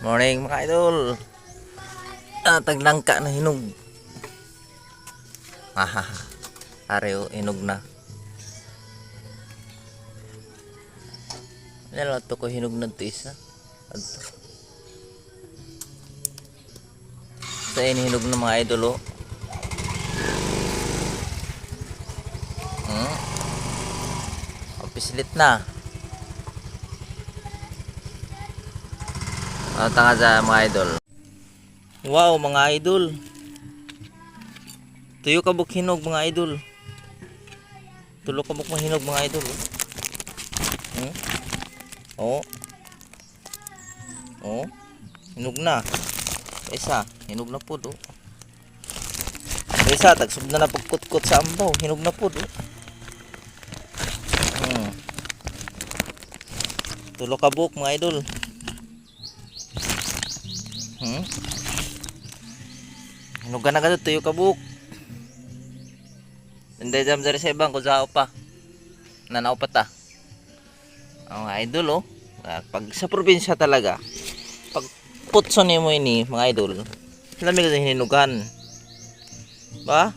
Morning mga idol. Taglangka na hinog. Areo hinog na. Ano to ko hinog na to isa. Adto. Sa hinog na mga idol oh. Pislit na. Tanga sa mga idol. Wow mga idol. Tuyo kabuk hinog mga idol. Tulo kabuk mahinog mga idol. Oh. Hinog na. Isa, hinog na po do. Isa, tagsub na pagkutkot sa ambaw. Hinog na po do. Tulo kabuk mga idol. Hinugan na ka tuyo kabuk. Hindi jam dari sa ibang kuzao pa. Nanaw pa ta. Ang idol oh. Pag sa probinsya talaga, pag putso ni mo ini mga idol, lamig sa hinugan. Ba?